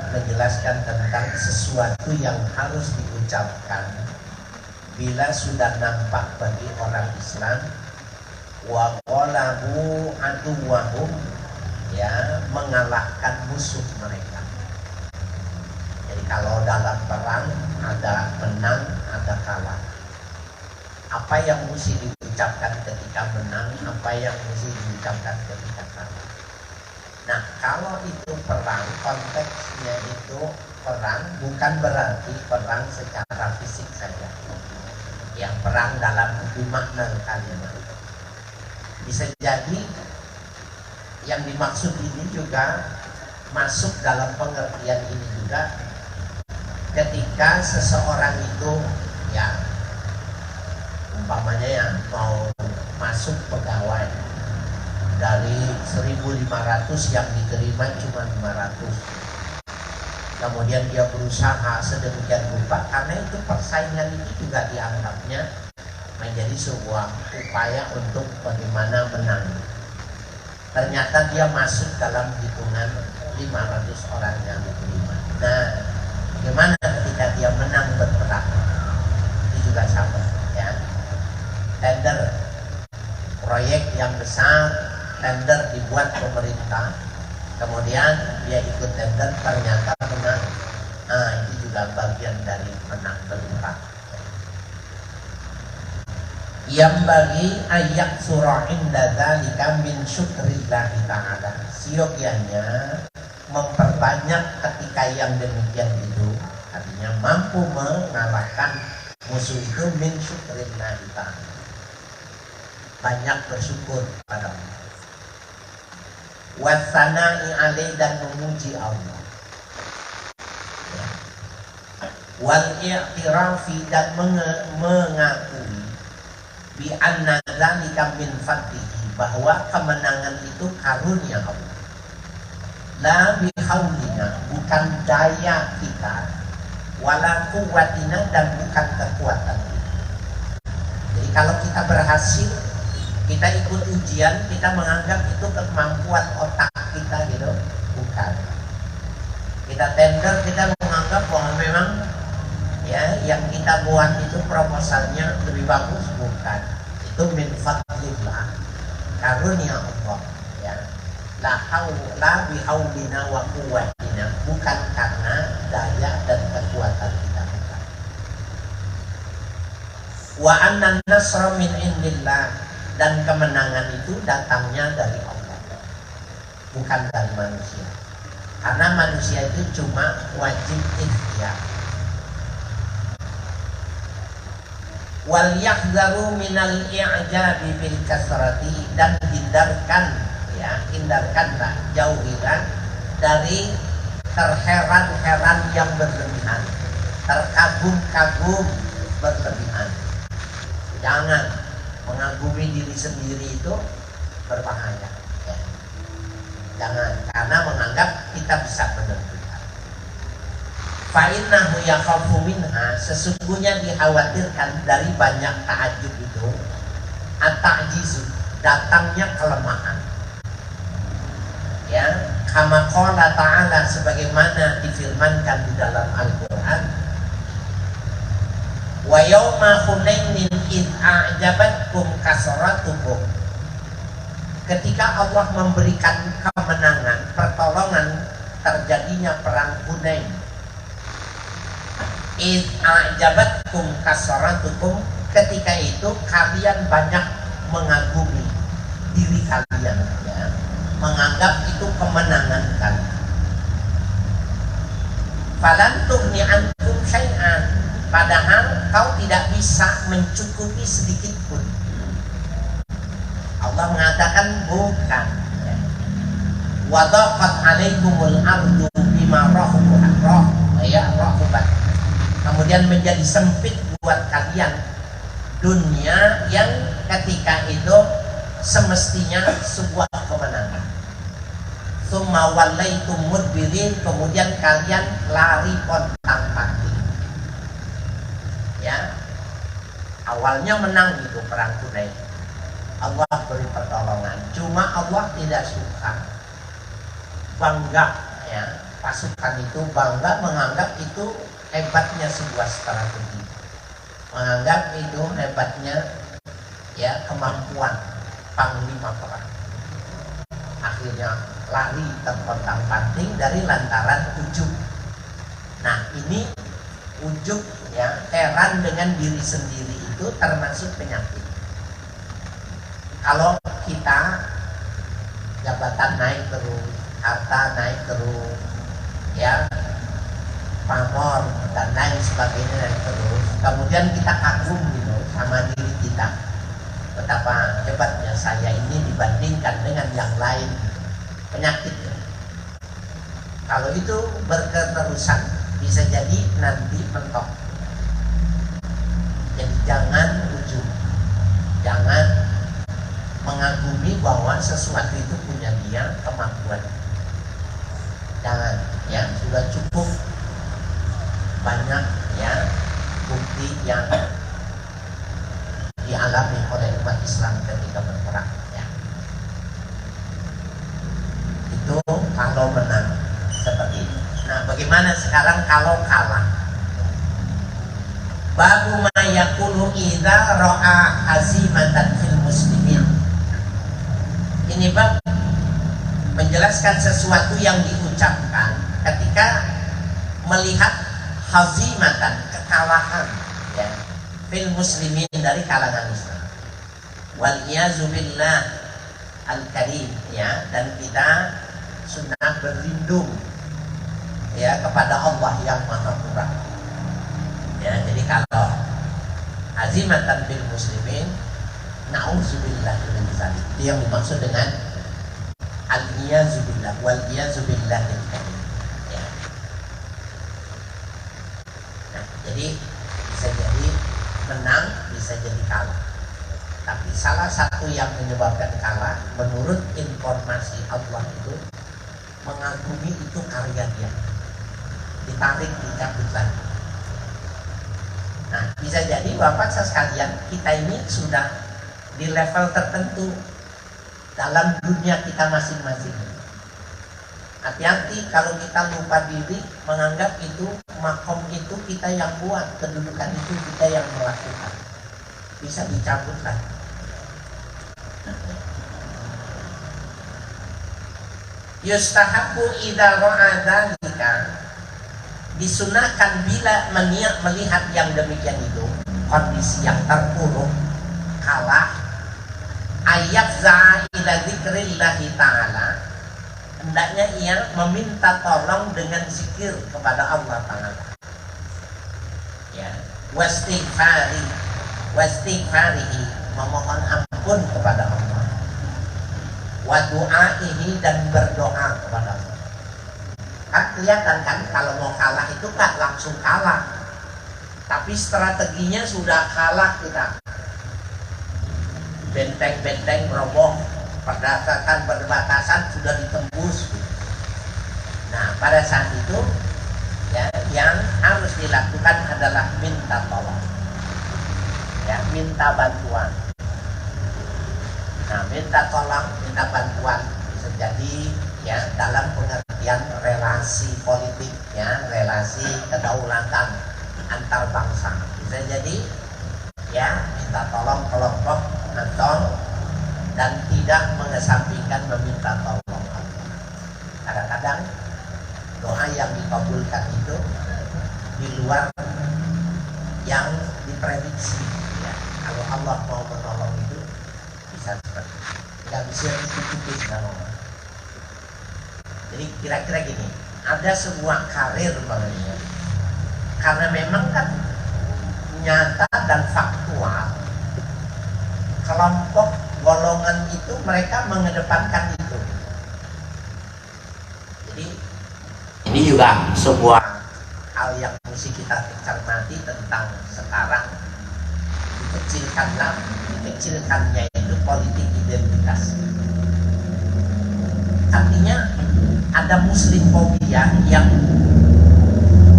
menjelaskan tentang sesuatu yang harus diucapkan bila sudah nampak bagi orang Islam wa qalabu aduwahum, ya, mengalahkan musuh mereka. Jadi kalau dalam perang ada menang, ada kalah. Apa yang mesti diucapkan ketika menang, apa yang mesti diucapkan ketika kalah. Nah, kalau itu perang, konteksnya itu perang bukan berarti perang secara fisik saja. Yang perang dalam makna kalimat. Bisa jadi yang dimaksud ini juga masuk dalam pengertian ini juga ketika seseorang itu, ya, umpamanya ya, mau masuk pegawai dari 1.500 yang diterima cuma 500. Kemudian dia berusaha sedemikian rupa karena itu persaingan itu juga dianggapnya menjadi sebuah upaya untuk bagaimana menang. Ternyata dia masuk dalam hitungan 500 orang yang diterima. Nah, bagaimana ketika dia menang berperang? Itu juga sama, ya. Tender, proyek yang besar, tender dibuat pemerintah, kemudian dia ikut tender ternyata menang. Nah, itu juga juga bagian dari menang berperang. Yang bagi ayat surah inda dzalika min syukrillahi ta'ala. Siogianya memperbanyak ketika yang demikian itu, artinya mampu mengalahkan musuh itu min syukrillahi ta'ala. Banyak bersyukur pada Allah. Wasana'i alaih, dan memuji Allah. Wal i'tirafi, dan mengakui bi anna dzalika min fadlihi, bahwa kemenangan itu karunia Allah. La bi haulina, bukan daya kita, wala quwwatina, dan bukan kekuatan kita. Jadi kalau kita berhasil, kita ikut ujian, kita menganggap itu kemampuan otak kita gitu, bukan. Kita tender, kita menganggap bahwa memang ya yang kita buat itu proposalnya lebih bagus, bukan. Itu min fadlillah, karunia Allah, ya. La bihaulina wa quwwatina, bukan karena daya dan kekuatan kita, bukan. Wa anna nasra min indillah, dan kemenangan itu datangnya dari Allah, bukan dari manusia. Karena manusia itu cuma wajib ikhtiar. Wal yahdharu minal i'jabi bil kasrati, dan hindarkanlah, jauhilah dari terheran-heran yang berlebihan, terkagum-kagum berlebihan. Jangan mengagumi diri sendiri, itu berbahaya, ya. Jangan, karena menganggap kita bisa menentukan. Fa'innahu yakhafu minha, sesungguhnya dikhawatirkan dari banyak ta'ajub itu, at-ta'jizu, datangnya kelemahan. Ya, kama qala ta'ala, sebagaimana difirmankan di dalam Al-Qur'an, wa yawma hunainin id a'jabatkum kasratukum, ketika Allah memberikan kemenangan, pertolongan, terjadinya perang Hunain. Id a'jabatkum kasratukum, ketika itu kalian banyak mengagumi diri kalian, ya, menganggap itu kemenangan kalian. Falan tughni ankum syai'an, padahal kau tidak bisa mencukupi sedikit pun. Allah mengatakan bukan. Wa dhaqat 'alaikumul ardu bima rahubat. Kemudian menjadi sempit buat kalian dunia yang ketika itu semestinya sebuah kemenangan. Tsumma wallaitum mudbirin, kemudian kalian lari pontang-panting. Ya. Awalnya menang itu perang Hunain. Allah beri pertolongan. Cuma Allah tidak suka bangga, ya, pasukan itu bangga, menganggap itu hebatnya sebuah strategi, menganggap itu hebatnya, ya, kemampuan panglima perang. Akhirnya lari terpontang-panting dari lantaran ujub. Nah, ini ujub, ya, heran dengan diri sendiri, itu termasuk penyakit. Kalau kita jabatan naik terus, harta naik terus, ya, pamor dan lain sebagainya naik terus, kemudian kita kagum gitu sama diri kita, betapa hebatnya saya ini dibandingkan dengan yang lain. Penyakit. Kalau itu berketerusan, bisa jadi nanti mentok. Jadi jangan ujub, jangan mengagumi bahwa sesuatu itu punya dia kemampuan. Jangan, ya, sudah cukup banyak, ya, bukti yang dialami oleh umat Islam ketika berperang, ya. Itu kalau menang seperti itu. Nah, bagaimana sekarang kalau kalah? Babu ma yakunu idza ra'a hazimatan fil muslimin. Ini bab menjelaskan sesuatu yang diucapkan ketika melihat hazimatan, kekalahan ya, fil muslimin, dari kalangan Islam. Wal iyazu billah al-karim ya, dan kita sunnah berlindung ya kepada Allah yang Maha Murah. Ya, jadi kalau hazimatan fil muslimin, na'udzubillah min dzalik. Itu yang dimaksud dengan al-iyazubillah wal iyazubillahil karim. Ya. Nah, jadi bisa jadi menang, bisa jadi kalah. Tapi salah satu yang menyebabkan kalah menurut informasi Allah itu, mengagumi itu karya dia, ditarik, dicabut lagi. Nah, bisa jadi Bapak sekalian, kita ini sudah di level tertentu dalam dunia kita masing-masing. Hati-hati kalau kita lupa diri, menganggap itu makom itu kita yang buat, kedudukan itu kita yang melakukan. Bisa dicabut lagi. Yustahabu idza ra'a dzalika, disunahkan bila melihat yang demikian itu, kondisi yang terpuruk, kalah, ayafza ila dzikrillahi ta'ala, hendaknya ia meminta tolong dengan zikir kepada Allah Ta'ala ya, wastighfarihi, memohon ampun kepada Allah, wa du'aihi, dan berdoa kepada Allah. Kan kelihatan kan kalau mau kalah itu kan langsung kalah, tapi strateginya sudah kalah kita. Benteng-benteng roboh, perbatasan sudah ditembus. Nah, pada saat itu ya, yang harus dilakukan adalah minta tolong ya, minta bantuan. Nah, minta tolong, minta bantuan bisa jadi ya dalam pengertian relasi politik ya, relasi kedaulatan antar bangsa. Bisa jadi ya minta tolong kelompok atau dan tidak mengesampingkan meminta tolong. Kadang-kadang doa yang dikabulkan itu di luar yang diprediksi ya. Kalau Allah mau menolong itu bisa seperti itu. Tidak bisa ditutupin sama Allah. Jadi kira-kira gini, ada sebuah karir makanya, karena memang kan nyata dan faktual, kelompok golongan itu mereka mengedepankan itu. Jadi ini juga sebuah hal yang mesti kita cermati tentang sekarang. Dikecilkannya itu politik identitas. Artinya ada muslim fobia yang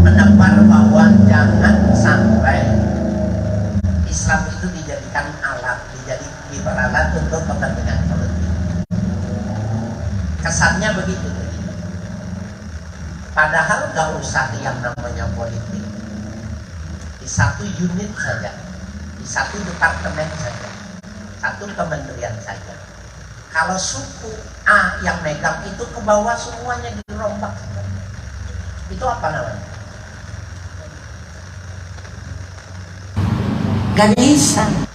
menebar bahwa jangan sampai Islam itu dijadikan alat, diperalat untuk kepentingan politik. Kesannya begitu. Padahal gak usah yang namanya politik. Di satu unit saja, di satu departemen saja, satu kementerian saja. Kalau suku A yang megang itu ke bawah semuanya dirombak. Itu apa namanya? Ganisan.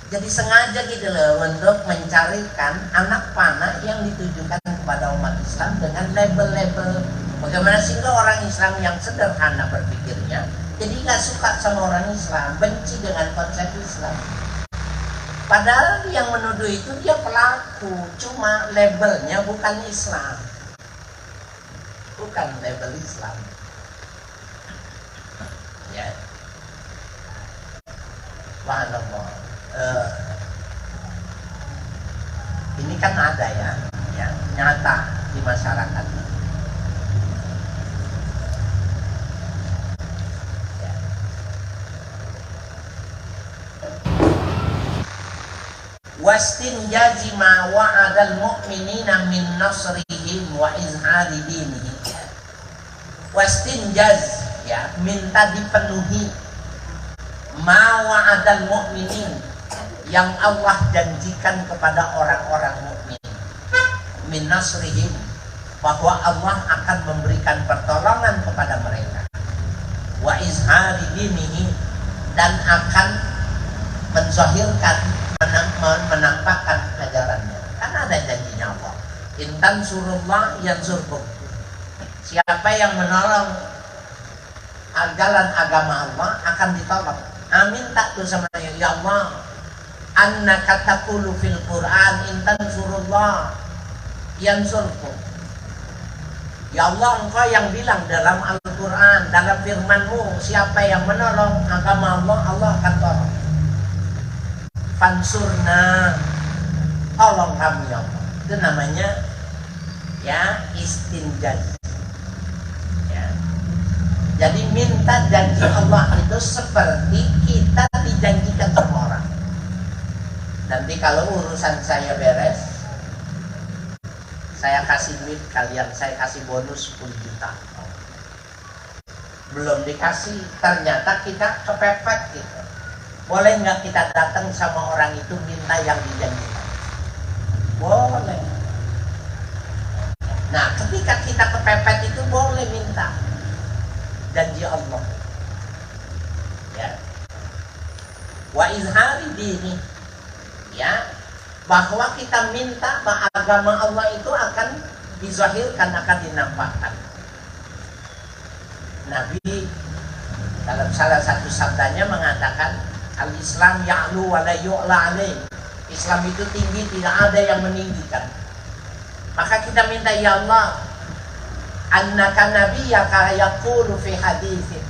Jadi sengaja gitu loh untuk mencarikan anak panah yang ditujukan kepada umat Islam dengan label-label. Bagaimana sehingga orang Islam yang sederhana berpikirnya jadi nggak suka sama orang Islam, benci dengan konsep Islam. Padahal yang menuduh itu dia pelaku, cuma labelnya bukan Islam, bukan label Islam. Ya, subhanallah. Ini kan ada ya, nyata di masyarakat. Wastinjazi ma wa'adal mu'minina min nasrihim wa izhari dinihim. Wastinjaz ya, minta dipenuhi ma wa'adal mu'minin, yang Allah janjikan kepada orang-orang mukmin, min nasrihim, bahwa Allah akan memberikan pertolongan kepada mereka, wa izhari dinihi, dan akan menzahirkan, menampakkan ajarannya. Karena ada janjinya Allah, intan surullah yansurkum. Siapa yang menolong jalan agama Allah akan ditolong. Amin tak tuh sama ya Allah, annaka taqulu fil Qur'an intan surullah yansurkum. Ya Allah, engkau yang bilang dalam Al-Quran, dalam firman-Mu, siapa yang menolong agama Allah, Allah akan tolong. Fansurna, tolong kami ya Allah. Itu namanya ya istinjaj. Ya. Jadi minta janji Allah itu seperti kita dijanjikan sama orang. Nanti kalau urusan saya beres, saya kasih duit kalian, saya kasih bonus 10 juta. Belum dikasih, ternyata kita kepepet gitu. Boleh nggak kita datang sama orang itu minta yang dijanjikan? Boleh. Nah, ketika kita kepepet itu boleh minta janji Allah. Ya. Wa izhari dini. Ya. Bahwa kita minta bahwa agama Allah itu akan dizahirkan, akan dinampakkan. Nabi dalam salah satu sabdanya mengatakan, al-Islam ya'lu wa la yu'la alaih. Islam itu tinggi, tidak ada yang meninggikan. Maka kita minta, ya Allah, annaka nabiyyaka yaqulu fi haditsin.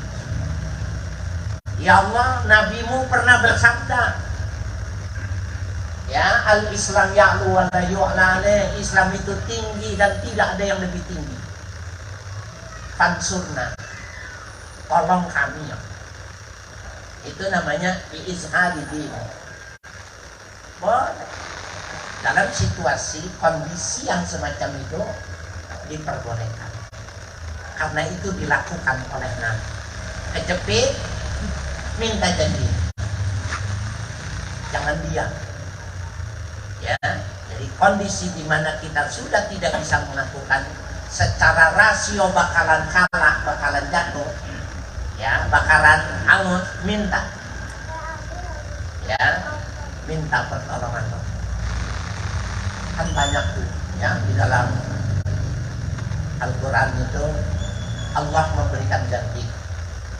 Ya Allah, nabimu pernah bersabda, ya, al-Islam ya'lu wa la yu'la alaih. Islam itu tinggi dan tidak ada yang lebih tinggi. Fansurna, tolong kami. Itu namanya biizhari din. Boleh. Dalam situasi, kondisi yang semacam itu diperbolehkan. Karena itu dilakukan oleh Nabi. Kejepit, minta janji. Jangan diam. Ya, jadi kondisi di mana kita sudah tidak bisa melakukan, secara rasio bakalan kalah, bakalan jatuh, ya, bakalan hangus, minta, ya, minta pertolongan. Kan banyak tuh, ya, di dalam Al-Quran itu Allah memberikan janji,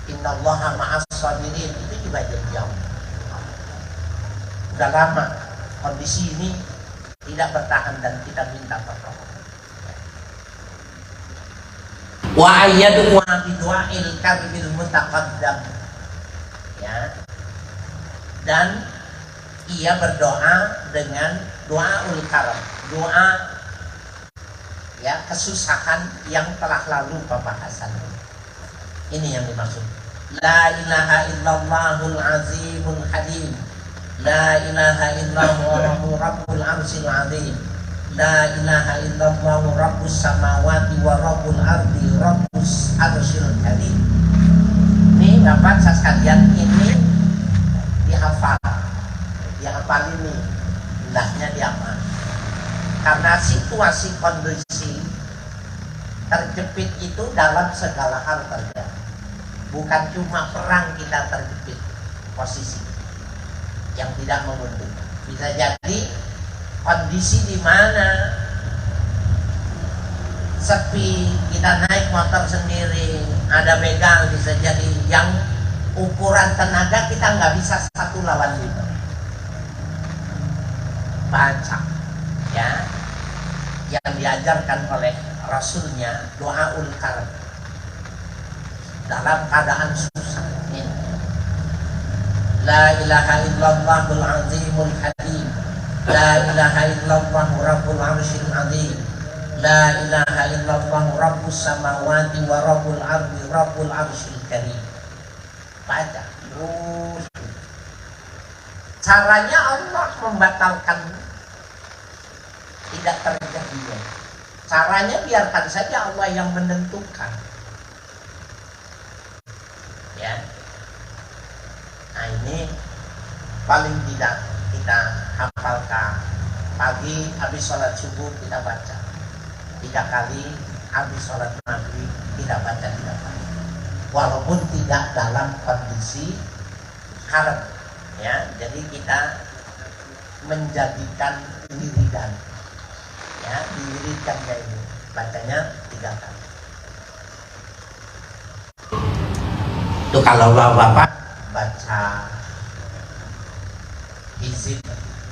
innallaha ma'as sabirin, itu juga janji Allah. Udah lama kondisi ini tidak bertahan dan kita minta pertolongan. Wa ayyadu wa bidu'ail karbil mutaqaddam. Ya. Dan ia berdoa dengan doaul karb, doa ya kesusahan yang telah lalu pembahasannya. Ini yang dimaksud. La ilaha illallahul azimul halim. La ilaha illallahu rabbul arsyil azim. La ilaha illallahu rabbus samawati wa rabbul ardi rabbus arsyil karim. Ini Bapak sekalian, ini dihafal. Dihafal ini, indahnya dihafal. Karena situasi kondisi terjepit itu dalam segala hal terjadi. Bukan cuma perang kita terjepit posisi yang tidak menguntungkan. Bisa jadi kondisi di mana sepi, kita naik motor sendiri, ada begal, bisa jadi yang ukuran tenaga kita nggak bisa 1 lawan 5. Baca, ya, yang diajarkan oleh Rasulnya, doaul karb dalam keadaan susah. La ilaha illallahul azimul halim. La ilaha illallahu rabbul arsyil azim. La ilaha illallahu rabbus samawati wa rabbul ardi rabbul arsyil karim. Baca terus. Caranya Allah membatalkan tidak terjadinya. Caranya biarkan saja Allah yang menentukan. Ya. Nah, ini paling tidak kita hafalkan. Pagi habis sholat subuh kita baca 3 kali, habis sholat maghrib kita baca 3 kali. walaupun tidak dalam kondisi haram ya. Jadi kita menjadikan wiridan ya, diwiridkannya ini bacanya 3 kali. Itu kalau bapak baca hizib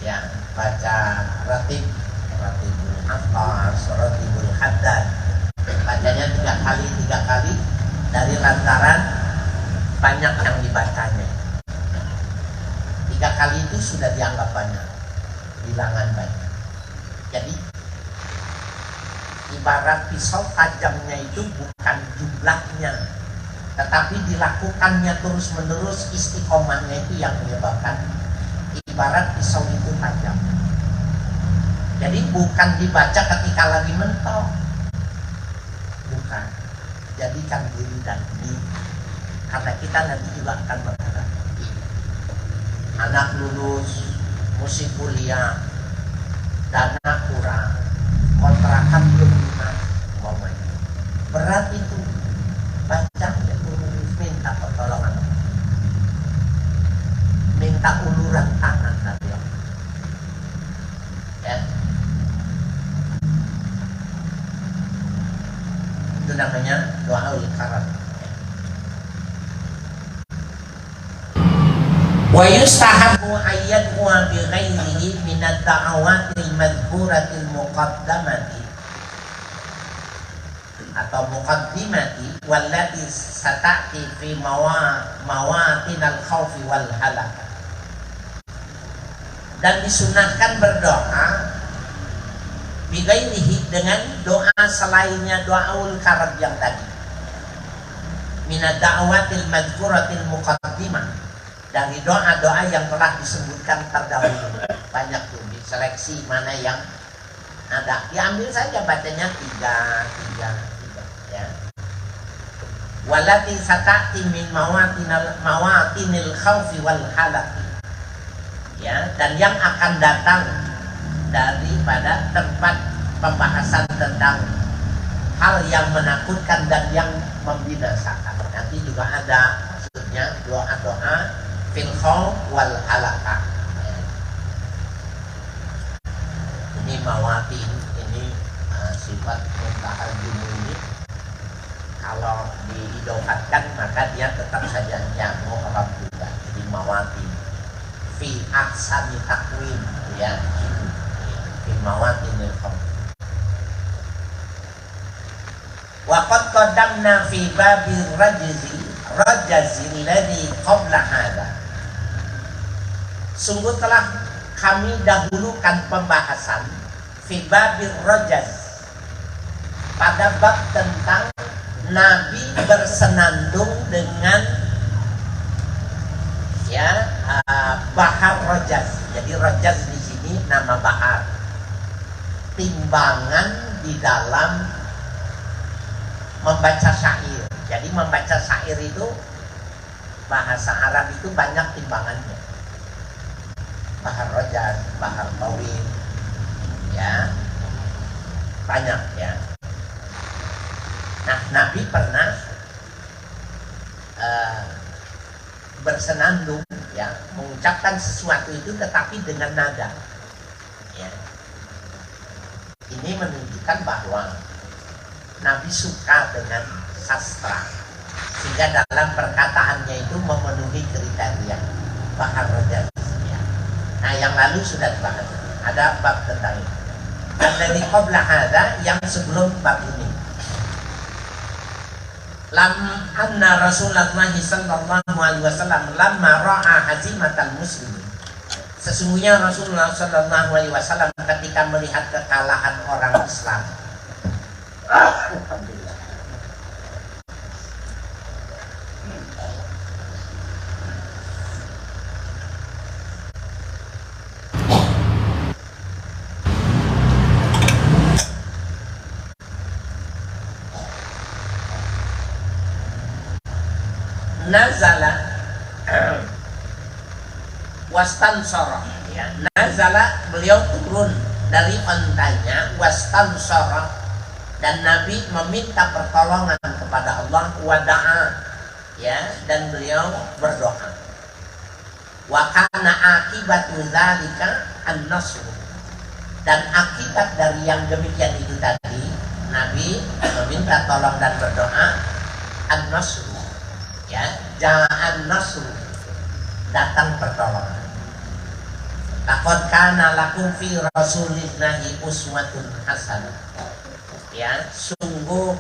ya, baca ratibul hafaz, ratibul haddad, bacanya 3 kali dari lantaran banyak yang dibacanya. 3 kali itu sudah dianggap banyak, bilangan banyak. Jadi ibarat pisau tajamnya itu bukan jumlahnya, tetapi dilakukannya terus menerus, istiqomahnya itu yang menyebabkan ibarat pisau itu tajam. Jadi bukan dibaca ketika lagi mentok, bukan. Jadikan diri dan ini, karena kita nanti juga akan berhadapan. Anak lulus, mesti kuliah, dana kurang, kontrakan belum lunas, berat itu. Baca, minta pertolongan, minta uluran tangan tadi ya. Itu namanya doaul karam. Wa yustahabu ayyad'u bi ghairihi min ad-da'awatil madhkuratil muqaddamati atau muqaddimati wallati sata'ti fi mawatinal khawfi wal halak. Dan disunahkan berdoa bighairihi, dengan doa selainnya doaul karab yang tadi, minad da'awatil madhkuratil muqaddimah, dari doa-doa yang telah disebutkan terdahulu. Banyak tuh, diseleksi mana yang ada, diambil saja bacanya 3 ya. Walati sata'ti min mawatinil khawfi wal halak ya, dan yang akan datang daripada tempat pembahasan tentang hal yang menakutkan dan yang membinasakan. Nanti juga ada maksudnya doa-doa fil khawf wal halakah ya. Ini mawatin, ini sifat muntahal ini kalau diidofatkan maka dia tetap saja jamu Arab juga. Jadi mawatin fi ahsani takwim ya, fi mawatinil khawf. Wa qad qaddamna fi babir rajzi alladhi qabla hadha. Sungguh telah kami dahulukan pembahasan fi babir rajaz, pada bab tentang Nabi bersenandung dengan ya bahar rajaz. Jadi rajaz di sini nama bahar, timbangan di dalam membaca syair. Jadi membaca syair itu bahasa Arab itu banyak timbangannya. Bahar rajaz, bahar tawil, ya banyak ya. Nah, Nabi pernah bersenandung ya, mengucapkan sesuatu itu tetapi dengan nada ya. Ini menunjukkan bahwa Nabi suka dengan sastra, sehingga dalam perkataannya itu memenuhi kriteria bahar rajaz ya. Nah, yang lalu sudah dibahas, ada bab tentang itu. Dan dari qabla hadza, yang sebelum bab ini, lam anna Rasulullah sallallahu alaihi wasallam lamma ra'a hazimatal muslimin. Sesungguhnya Rasulullah sallallahu alaihi wasallam ketika melihat kekalahan orang Islam, alhamdulillah, nazala wastansara ya. Nazala, beliau turun dari ontanya, wastansara, dan Nabi meminta pertolongan kepada Allah, wada'a, ya, dan beliau berdoa. Wa kana akibatu dzalika an-nasr. Dan akibat dari yang demikian itu tadi, Nabi meminta tolong dan berdoa, an-nasr, ya, ja'an nasr, datang pertolongan. Laqad kana lakum fi rasulillahi uswatun hasanah. Ya, sungguh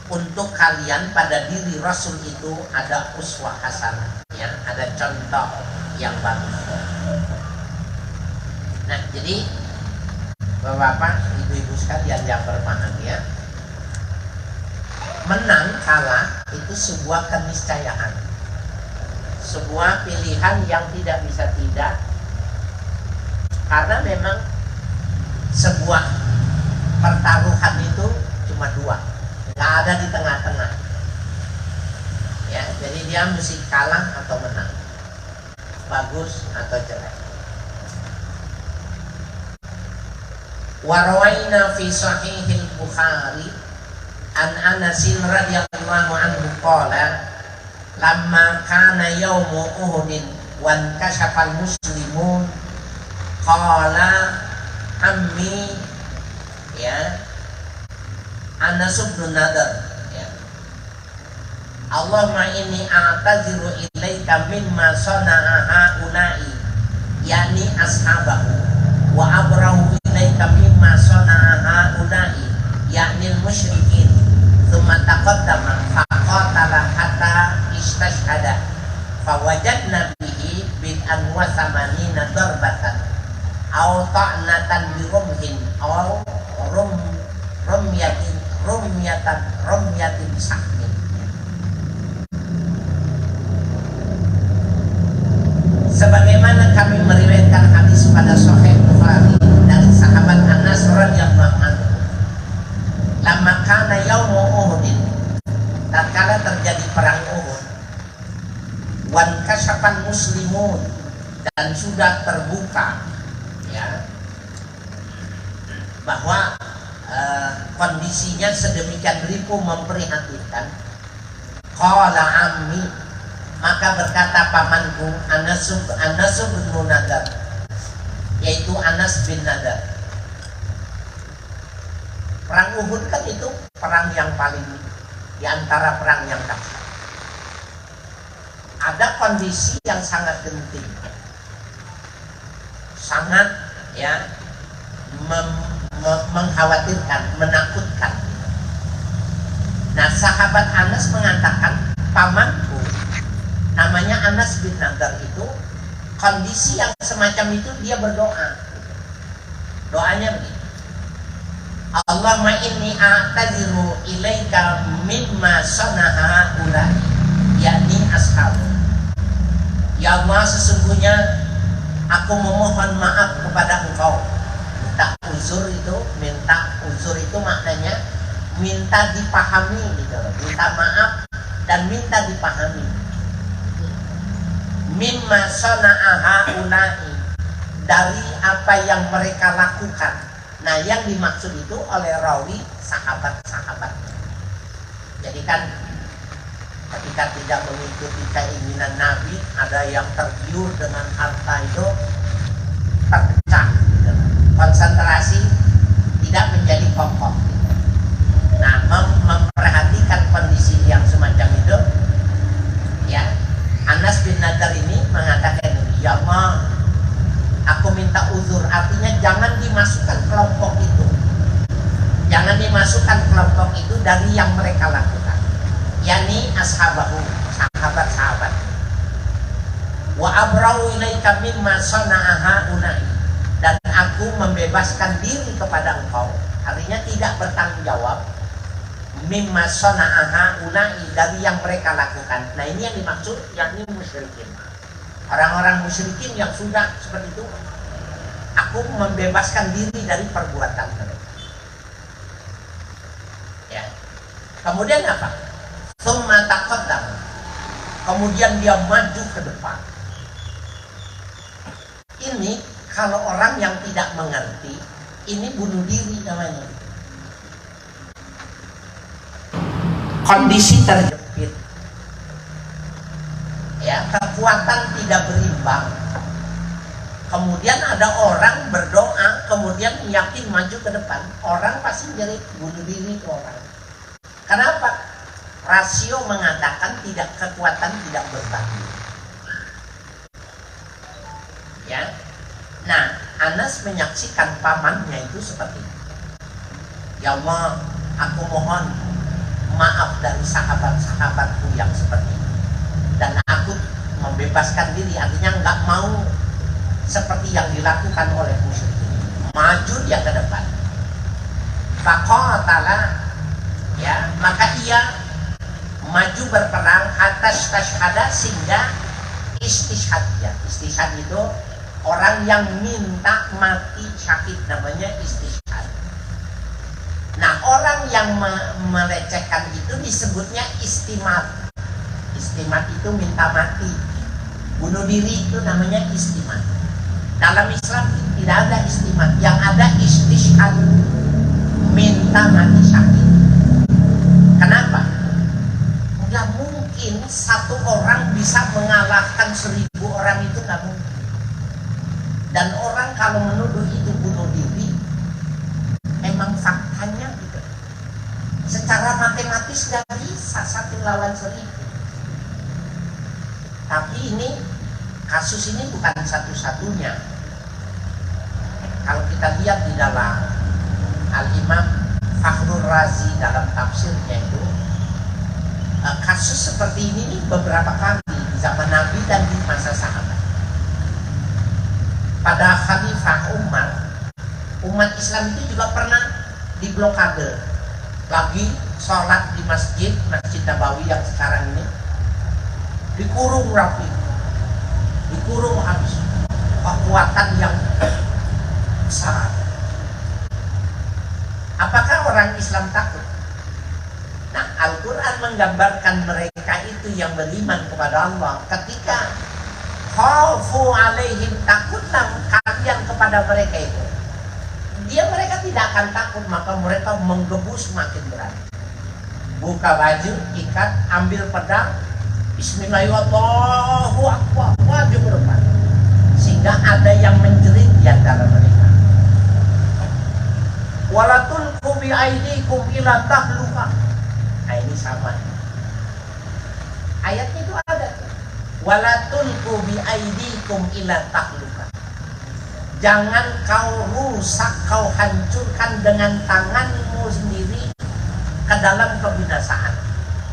untuk kalian pada diri Rasul itu ada uswah hasanah, ya, ada contoh yang bagus. Nah, jadi Bapak-bapak, ibu-ibu sekalian yang berbahagia, menang kalah itu sebuah keniscayaan, sebuah pilihan yang tidak bisa tidak, karena memang sebuah pertaruhan itu cuma dua, nggak ada di tengah-tengah, ya. Jadi dia mesti kalah atau menang, bagus atau jelek. Warawaina fi sahihil Bukhari an Anasin radhiyallahu anhu qala lamma kana yaumu Uhudin wan kashafal muslimun qala ammi, ya, Anas bin Nadar, ya, Allahumma inni a'taziru ilaika mimma sana'a haula'i, yakni ashabahu, wa abrahu ilaika mimma sana'a haula'i, yakni musyrikin. Tsumma taqaddama faqatala hatta istashhada fawajadna bihi bid'an wa samanina darbatan aw ta'natan bi rumhin aw rumyatin sahmin. Sebagaimana kami meriwayatkan hadis pada Sahih Bukhari dari sahabat Anas radhiyallahu anhu, lamma kana yaumu Uhudin, tatkala terjadi perang Uhud, wan kasyafal muslimun, dan sudah terbuka, ya, bahwa kondisinya sedemikian ripuh memprihatinkan. Qala ammi, maka berkata pamanku Anas bin Nadar, yaitu Anas bin Nadar. Perang Uhud kan itu perang yang paling di antara perang yang dahsyat. Ada kondisi yang sangat genting, sangat, ya, mengkhawatirkan, menakutkan. Nah, sahabat Anas mengatakan, pamanku namanya Anas bin Nadar itu, kondisi yang semacam itu dia berdoa. Doanya begini, Allahumma inni a'taziru ilaika mimma sana'a ulai, yakni ashabu. Ya Allah, sesungguhnya aku memohon maaf kepada engkau. Minta uzur itu maknanya minta dipahami, gitu loh. Minta maaf dan minta dipahami. Mimma sana'a haula'i, dari apa yang mereka lakukan. Nah, yang dimaksud itu oleh rawi sahabat-sahabat. Jadi kan ketika tidak mengikuti keinginan Nabi, ada yang tergiur dengan harta itu, terpecah, gitu. Konsentrasi tidak menjadi kokoh, gitu. Nah, memperhatikan kondisi yang semacam itu, ya, Anas bin Nadar ini mengatakan, ya Allah, aku minta uzur. Artinya jangan dimasukkan kelompok itu, jangan dimasukkan kelompok itu dari yang mereka lakukan, yakni ashabahu, sahabat-sahabat. Wa abrau ilaika mimma sana'a haula'i, dan aku membebaskan diri kepada engkau, artinya tidak bertanggung jawab, mimma sana'a haula'i, dari yang mereka lakukan. Nah, ini yang dimaksud, yakni musyrikin, orang-orang musyrikin yang sudah seperti itu. Aku membebaskan diri dari perbuatan mereka, ya. Kemudian apa? Tsumma taqaddam, kemudian dia maju ke depan. Ini kalau orang yang tidak mengerti, ini bunuh diri namanya. Kondisi terjepit, ya, kekuatan tidak berimbang. Kemudian ada orang berdoa, kemudian yakin maju ke depan, orang pasti jadi bunuh diri ke orang. Kenapa? Rasio mengatakan tidak, kekuatan tidak berbagi. Ya, nah Anas menyaksikan pamannya itu seperti itu. Ya Allah, aku mohon maaf dari sahabat-sahabatku yang seperti ini, dan aku membebaskan diri, artinya nggak mau seperti yang dilakukan oleh musyrik. Maju dia ke depan. Faqatala, ya, maka ia maju berperang atas tashhada, sehingga istishhad, ya. Istishhad itu orang yang minta mati syahid, namanya istishhad. Nah, orang yang melecehkan itu disebutnya istimat. Istimat itu minta mati, bunuh diri, itu namanya istimat. Dalam Islam tidak ada istimat, yang ada istishhad, minta mati syahid. Kenapa? Nggak mungkin satu orang bisa mengalahkan 1000 orang, itu nggak mungkin. Dan orang kalau menuduh itu bunuh diri, emang faktanya gitu. Secara matematis nggak bisa 1 lawan 1000. Tapi ini, kasus ini bukan satu-satunya. Kalau kita lihat di dalam Al-Imam Fakhrul Razi dalam tafsirnya itu, kasus seperti ini beberapa kali di zaman Nabi dan di masa sahabat. Pada Khalifah Umar, umat Islam itu juga pernah diblokade. Lagi sholat di Masjid Nabawi yang sekarang ini, dikurung rapi, dikurung habis. Kekuatan yang besar. Apakah orang Islam takut? Nah, Al-Quran menggambarkan mereka itu yang beriman kepada Allah. Ketika khafu alaihim, takutlah kalian kepada mereka itu, mereka tidak akan takut, maka mereka menggebus makin berani. Buka baju, ikat, ambil pedang, Bismillahirrahmanirrahim, Allahu Akbar, maju ke depan. Sehingga ada yang menjerit di antara mereka. Walatulqu bi aidikum ila tahluka. Nah, ini sama. Ayatnya itu ada. Walatulqu bi aidikum ila tahluka. Jangan kau rusak, kau hancurkan dengan tanganmu sendiri ke dalam kebinasaan.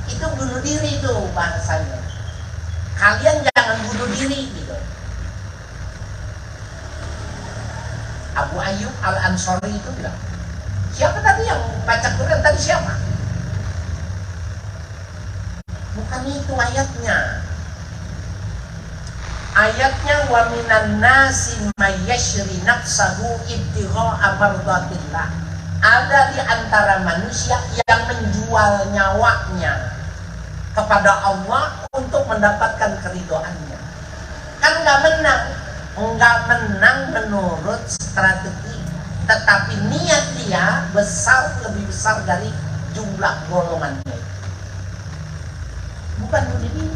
Itu bunuh diri itu bahasanya. Kalian jangan bunuh diri gitu. Abu Ayyub Al-Ansari itu bilang, siapa tadi yang baca Quran tadi, siapa? Bukan itu ayatnya. Ayatnya wa minan nasi mayyashri nafsahu ibtigha'a mardatillah. Ada di antara manusia yang menjual nyawanya kepada Allah untuk mendapatkan keridhoannya. Kan nggak menang menurut strategi, tetapi niat dia besar, lebih besar dari jumlah golongannya. Bukan begini,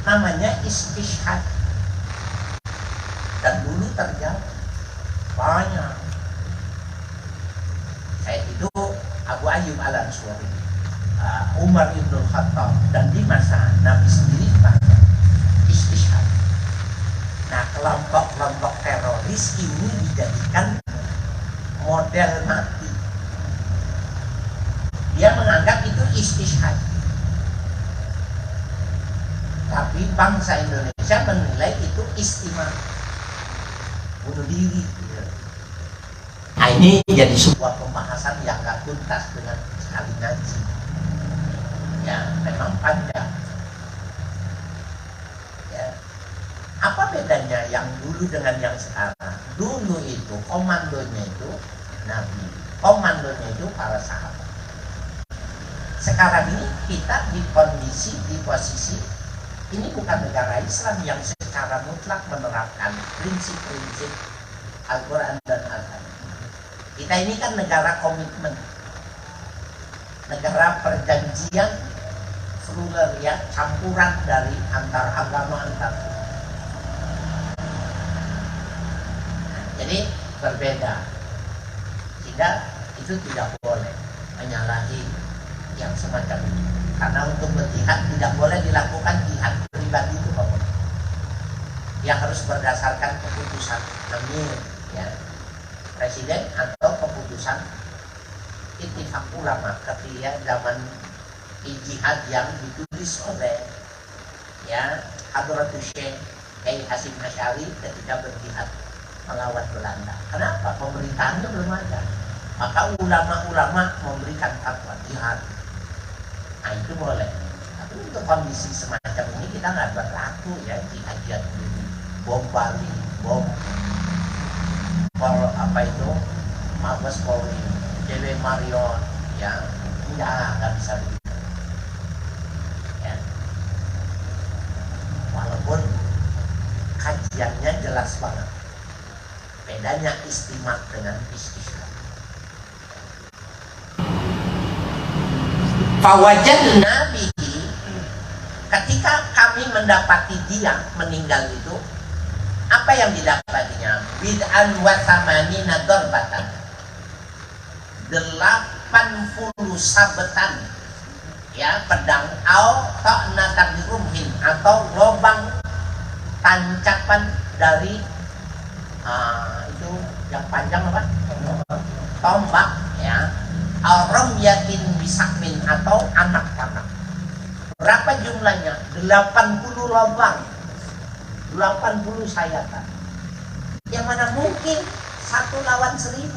namanya istishhad. Dan dulu terjadi banyak. Saya itu Abu Ayyub Al-Ansari, Umar Ibn Khattab, dan di masa Nabi sendiri banyak istishhad. Nah, kelompok-kelompok teroris ini dijadikan model mati. Dia menganggap itu istishhad. Tapi bangsa Indonesia menilai itu istimah, bunuh diri. Nah, ini jadi sebuah pembahasan yang gak tuntas dengan sekali ngaji. Ya, memang panjang. Ya. Apa bedanya yang dulu dengan yang sekarang? Dulu itu komandonya itu Nabi, komandonya itu para sahabat. Sekarang ini kita di kondisi, di posisi, ini bukan negara Islam yang secara mutlak menerapkan prinsip-prinsip Al-Quran dan Al-Hadis. Kita ini kan negara komitmen, negara perjanjian fluler ya, campuran dari antar agama antar. Jadi berbeda, sehingga itu tidak boleh menyalahi yang semacam itu. Karena untuk berjihad tidak boleh dilakukan jihad pribadi itu Bapak. Yang harus berdasarkan keputusan amir ya, presiden atau keputusan ittifaq ulama ketika zaman jihad yang ditulis oleh ya Hadratus Syekh Kiai Hasyim Asy'ari ketika berjihad melawan Belanda. Kenapa? Pemerintahannya belum ada. Maka ulama-ulama memberikan fatwa jihad. Nah itu boleh. Tapi untuk kondisi semacam ini kita nggak berlaku ya jihad ini. Bom Bali, bom apa itu Mabes Polri, JW Marion, ya nggak bisa begitu. Ya. Walaupun kajiannya jelas banget. Bedanya istimak dengan istisna. Fawajadna bihi, ketika kami mendapati dia meninggal itu, apa yang didapatinya? Bid'an wa thamanina darbatan, 80 sabetan ya pedang, au ta'natan rumhin, atau lubang tancapan dari itu yang panjang apa? Tombak ya. Al-ram yakin bisakmin, atau anak panah. Berapa jumlahnya? 80 lubang, 80 sayatan. Yang mana mungkin 1 lawan 1000.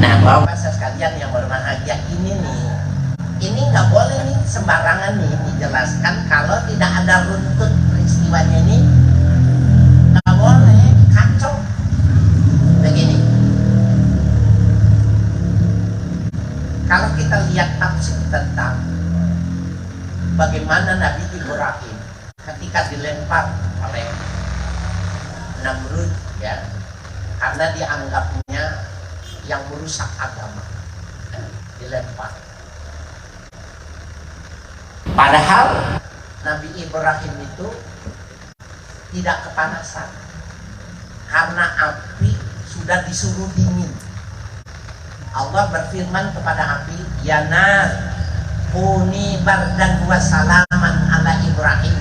Nah, Bapak sekalian yang berbahagia, ini nih, ini nggak boleh nih sembarangan nih dijelaskan kalau tidak ada runtut peristiwanya ini. Nggak boleh kacau. Begini, kalau kita lihat tafsir tentang bagaimana Nabi Ibrahim ketika dilempar oleh Namrud ya, karena dianggapnya yang merusak agama, dilempar. Padahal Nabi Ibrahim itu tidak kepanasan karena api sudah disuruh dingin. Allah berfirman kepada api, ya nar kuni bardan wa salaman ala Ibrahim.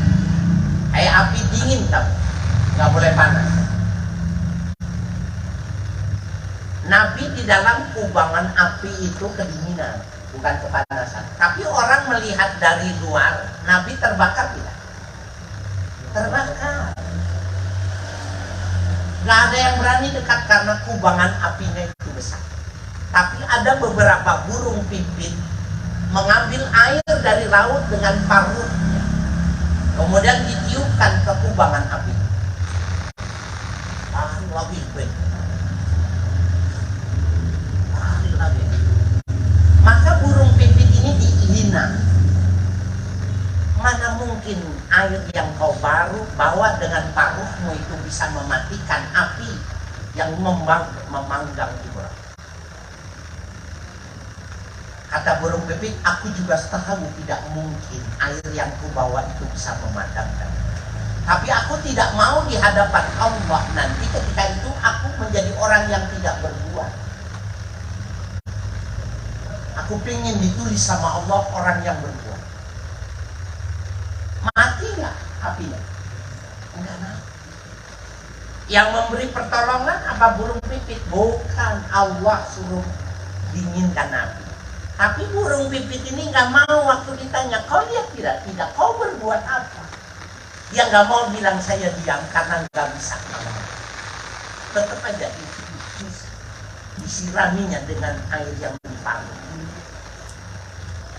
Hai api, dingin kamu, nggak boleh panas. Nabi di dalam kubangan api itu kedinginan, bukan kepanasan. Tapi orang melihat dari luar, Nabi terbakar tidak? Terbakar. Nggak ada yang berani dekat karena kubangan apinya itu besar. Tapi ada beberapa burung pipit mengambil air dari laut dengan parutnya, kemudian ditiupkan ke kubangan api. Lagi maka burung pipit ini dihina. Mana mungkin air yang kau baru bawa dengan paruhmu itu bisa mematikan api yang memanggang Ibrahim. Kata burung pipit, aku juga tahu tidak mungkin air yang kubawa itu bisa memadamkan. Tapi aku tidak mau di hadapan Allah nanti ketika itu aku menjadi orang yang tidak berbuat. Aku ingin ditulis sama Allah orang yang berbuat. Mati nggak apinya? Enggak mati. Yang memberi pertolongan apa burung pipit? Bukan, Allah suruh dinginkan api. Tapi burung pipit ini nggak mau waktu ditanya, kau lihat tidak? Tidak, kau berbuat apa? Dia nggak mau bilang saya diam karena nggak bisa. Tetap aja disiraminya dengan air yang diparuh.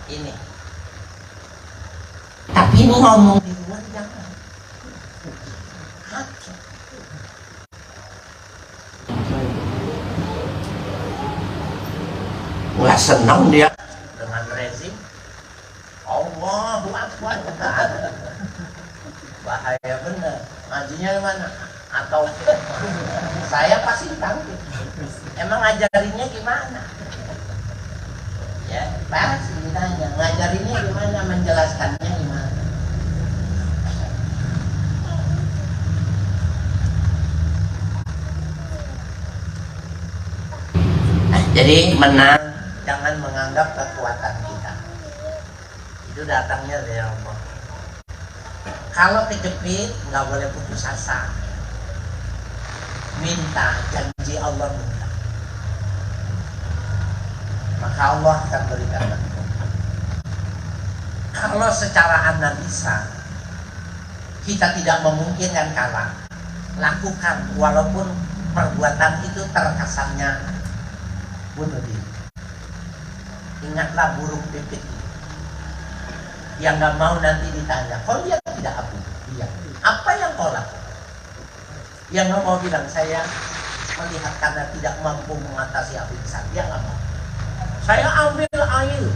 Ini. Tapi ini ngomong di luar jangan. Kacau. Nggak senang dia dengan rezim. Allahu Akbar. Bahaya benar. Ngajinya mana? Atau saya pasti tangkap. Emang ngajarinnya gimana? Pasti ditanya, ngajarinnya gimana, menjelaskannya gimana. Jadi menang, jangan menganggap kekuatan kita itu datangnya dari Allah. Kalau kejepit nggak boleh putus asa, minta, janji Allah minta, maka Allah akan berikan bantuan. Kalau secara analisa kita tidak memungkinkan kalah, lakukan walaupun perbuatan itu terkesannya bunuh diri. Ingatlah burung pipit yang nggak mau nanti ditanya, kau lihat tidak aku? Iya. Apa yang kau lakukan? Yang nggak mau bilang, saya melihat karena tidak mampu mengatasi api besar. Dia nggak mau. Saya ambil air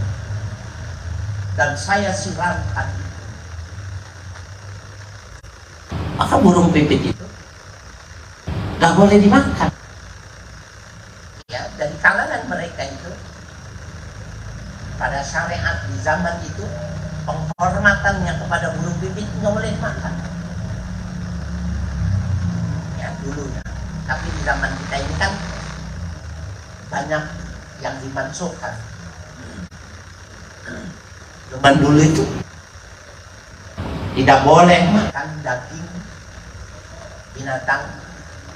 dan saya siramkan. Maka burung pipit itu nggak boleh dimakan. Ya, dari kalangan mereka itu pada syariat di zaman itu penghormatannya kepada burung pipit nggak boleh makan. Ya dulunya. Tapi di zaman kita ini kan banyak yang dimansuhkan. Zaman dulu itu tidak boleh makan daging binatang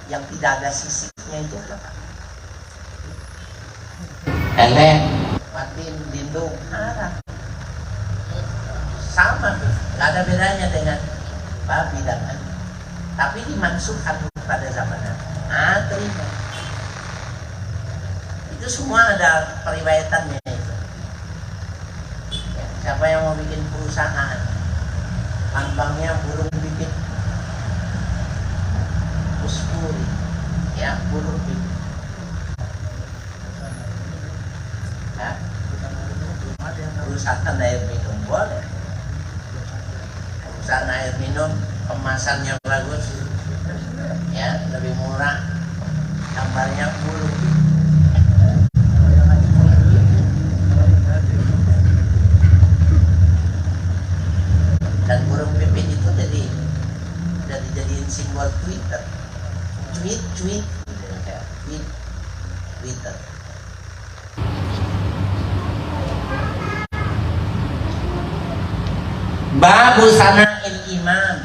yang tidak ada sisiknya itu apa? Elek, patin, lindung, haram. Sama tuh, nggak ada bedanya dengan babi dan anjing. Tapi dimansuhkan pada zaman Nabi. Terima. Itu semua ada periwayatannya itu. Ya, siapa yang mau bikin perusahaan, lambangnya burung pipit, Uspuri, ya burung pipit. Ya, perusahaan air minum boleh. Perusahaan air minum kemasannya bagus, ya lebih murah, gambarnya burung. Dan burung pipit itu jadi dijadiin simbol Twitter, tweet, Twitter. Babu sana'il imam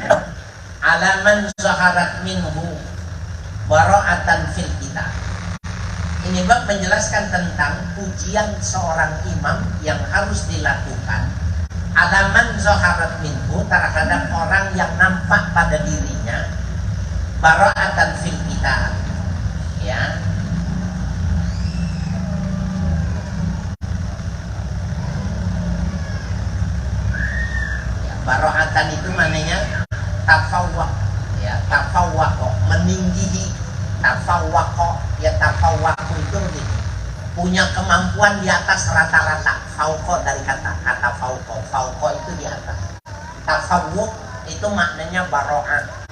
alaman zaharat minhu bara'atan fil kitab. Ini bab menjelaskan tentang pujian seorang imam yang harus dilakukan alaman zaharat minhu, terhadap orang yang nampak pada dirinya bara'atan fil kitab, ya. Baro'atan itu maknanya tafawwaq, ya, tafawwaq, meninggihi, tafawwaq, ya tafawwaq itu gitu, punya kemampuan di atas rata-rata. Fauqa dari kata fauqa itu di atas. Tafawwuq itu maknanya baro'ah,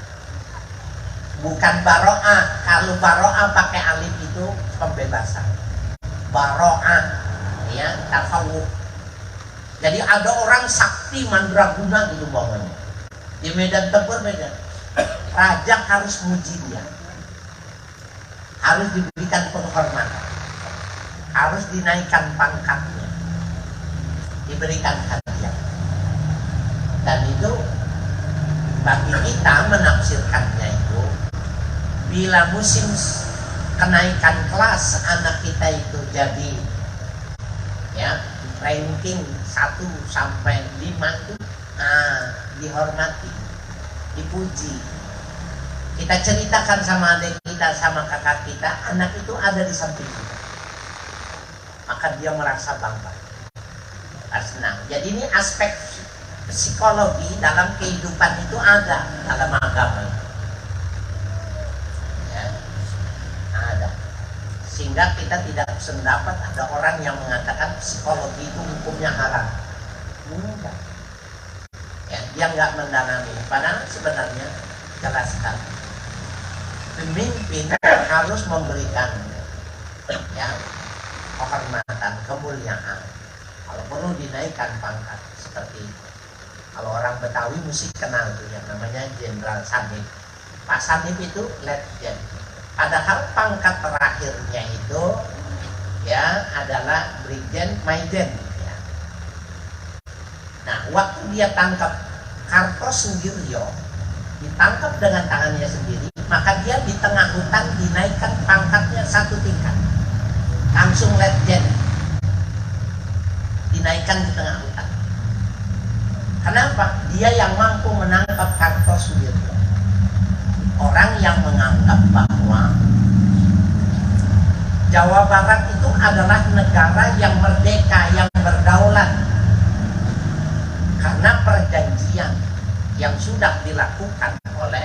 bukan baro'ah. Kalau baro'ah pakai alif itu pembebasan. Baro'ah, ya, tafawwuq. Jadi ada orang sakti mandraguna gitu bawahnya. Di medan tempur medan, raja harus muji dia, harus diberikan penghormatan, harus dinaikkan pangkatnya, diberikan hadiah. Dan itu bagi kita menafsirkannya itu, bila musim kenaikan kelas anak kita itu jadi, ya, ranking 1 sampai 5 itu dihormati, dipuji. Kita ceritakan sama adik kita, sama kakak kita, anak itu ada di samping kita, maka dia merasa bangga, senang. Jadi ini aspek psikologi dalam kehidupan itu ada dalam agama, ya, ada. Sehingga kita tidak sependapat ada orang yang mengatakan psikologi itu hukumnya haram. Enggak. Ya, dia nggak mendalami. Padahal sebenarnya jelaskan, pemimpin harus memberikan, ya, kehormatan, kemuliaan Kalau perlu dinaikkan pangkat seperti itu. Kalau orang Betawi mesti kenal tuh yang namanya Jenderal Sanip. Pak Sanip itu letjen. Padahal pangkat terakhirnya itu ya adalah Brigjen Majen. Ya. Nah, waktu dia tangkap Kartosoewirjo, ditangkap dengan tangannya sendiri, maka dia di tengah hutan dinaikkan pangkatnya 1 tingkat, langsung letjen, dinaikkan di tengah hutan. Kenapa? Dia yang mampu menangkap Kartosoewirjo, orang yang menganggap bahwa Jawa Barat itu adalah negara yang merdeka, yang berdaulat, karena perjanjian yang sudah dilakukan oleh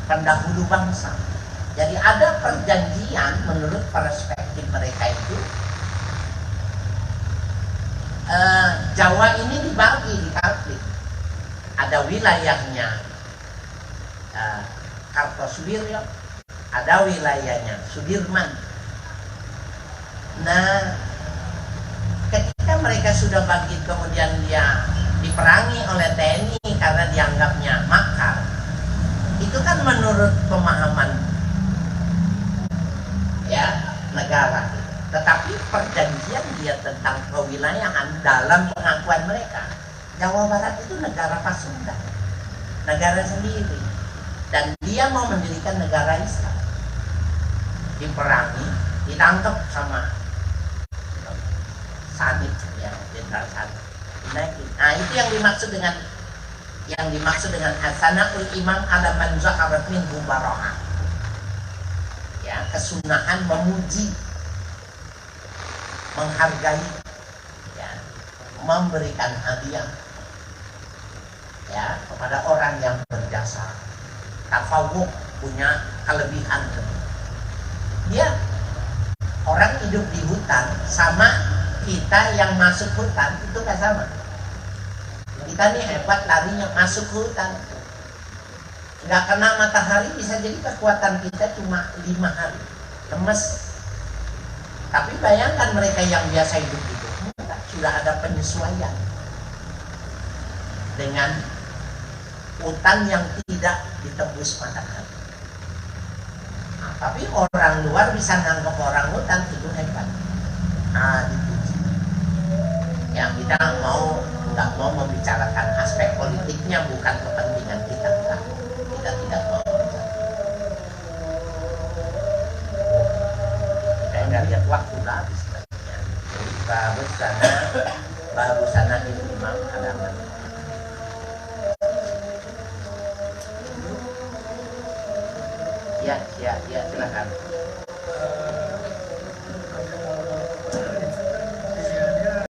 pendahulu bangsa. Jadi ada perjanjian menurut perspektif mereka itu. Jawa ini dibagi di konflik. Ada wilayahnya Kartosoewirjo, ada wilayahnya Sudirman. Nah, ketika mereka sudah bagi, kemudian dia diperangi oleh TNI karena dianggapnya makar, itu kan menurut pemahaman ya negara. Tetapi perjanjian dia tentang kewilayahan dalam pengakuan mereka, Jawa Barat itu negara Pasundan, negara sendiri, dan dia mau mendirikan negara Islam. Diperangi, ditangkap sama Sanip, ya, Jenderal Sanip. Nah, itu yang dimaksud dengan asanaul imam ala man zaharat minhu bara'ah. Ya, kesunahan memuji, menghargai, ya, memberikan hadiah ya kepada orang yang berjasa, tafawuk, punya kelebihan. Dia orang hidup di hutan sama kita yang masuk hutan itu gak sama. Kita nih hebat larinya masuk hutan, nggak kena matahari, bisa jadi kekuatan kita cuma 5 hari, lemes. Tapi bayangkan mereka yang biasa hidup itu, sudah ada penyesuaian dengan hutan yang tidak ditembus matahari. Nah, tapi orang luar bisa nganggap orang hutan itu hebat. Nah, dipuji. Yang kita nggak mau membicarakan aspek politiknya, bukan kepentingan kita. Kita tidak mau. Nggak lihat waktu lah habis banyak. Baru sana ini imam halaman. Ya, silakan.